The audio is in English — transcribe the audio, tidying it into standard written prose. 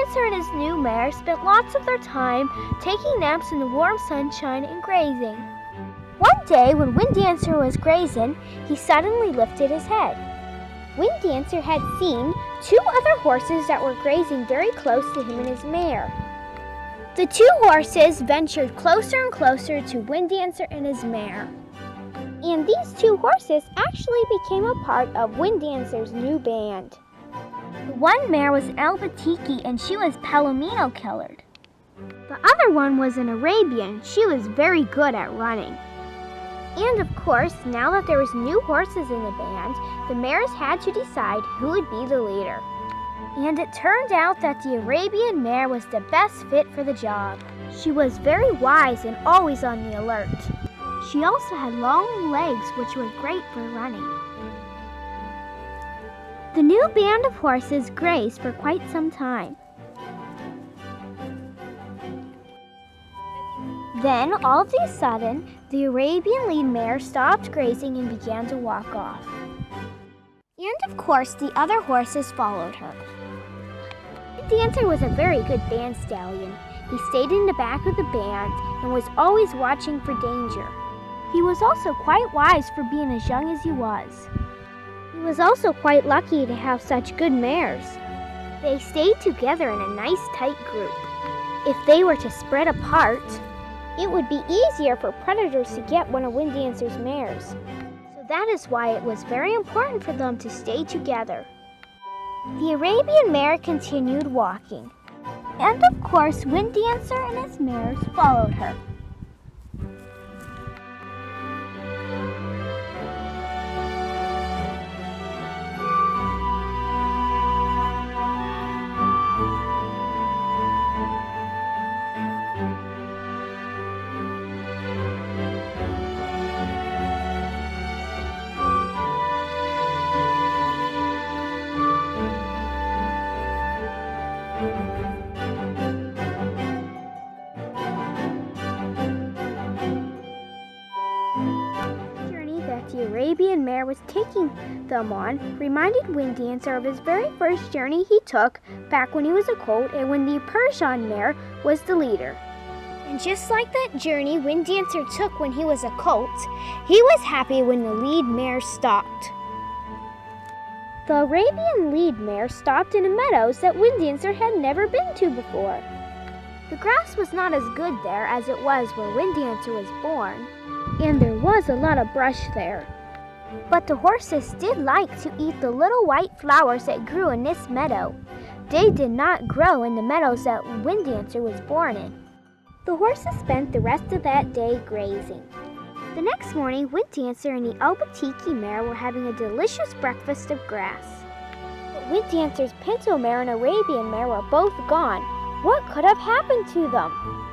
Dancer and his new mare spent lots of their time taking naps in the warm sunshine and grazing. One day when Wind Dancer was grazing, he suddenly lifted his head. Wind Dancer had seen two other horses that were grazing very close to him and his mare. The two horses ventured closer and closer to Wind Dancer and his mare. And these two horses actually became a part of Wind Dancer's new band. The one mare was Albatiki and she was Palomino colored. The other one was an Arabian. She was very good at running. And of course, now that there was new horses in the band, the mares had to decide who would be the leader. And it turned out that the Arabian mare was the best fit for the job. She was very wise and always on the alert. She also had long legs which were great for running. The new band of horses grazed for quite some time. Then, all of a sudden, the Arabian lead mare stopped grazing and began to walk off. And of course, the other horses followed her. The Dancer was a very good band stallion. He stayed in the back of the band and was always watching for danger. He was also quite wise for being as young as he was. He was also quite lucky to have such good mares. They stayed together in a nice tight group. If they were to spread apart, it would be easier for predators to get one of Wind Dancer's mares. So that is why it was very important for them to stay together. The Arabian mare continued walking. And of course, Wind Dancer and his mares followed her. The Arabian mare was taking them on reminded Wind Dancer of his very first journey he took back when he was a colt and when the Persian mare was the leader. And just like that journey Wind Dancer took when he was a colt, he was happy when the lead mare stopped. The Arabian lead mare stopped in a meadows that Wind Dancer had never been to before. The grass was not as good there as it was where Wind Dancer was born, and there was a lot of brush there. But the horses did like to eat the little white flowers that grew in this meadow. They did not grow in the meadows that Wind Dancer was born in. The horses spent the rest of that day grazing. The next morning, Wind Dancer and the Albatiki mare were having a delicious breakfast of grass. But Wind Dancer's Pinto mare and Arabian mare were both gone. What could have happened to them?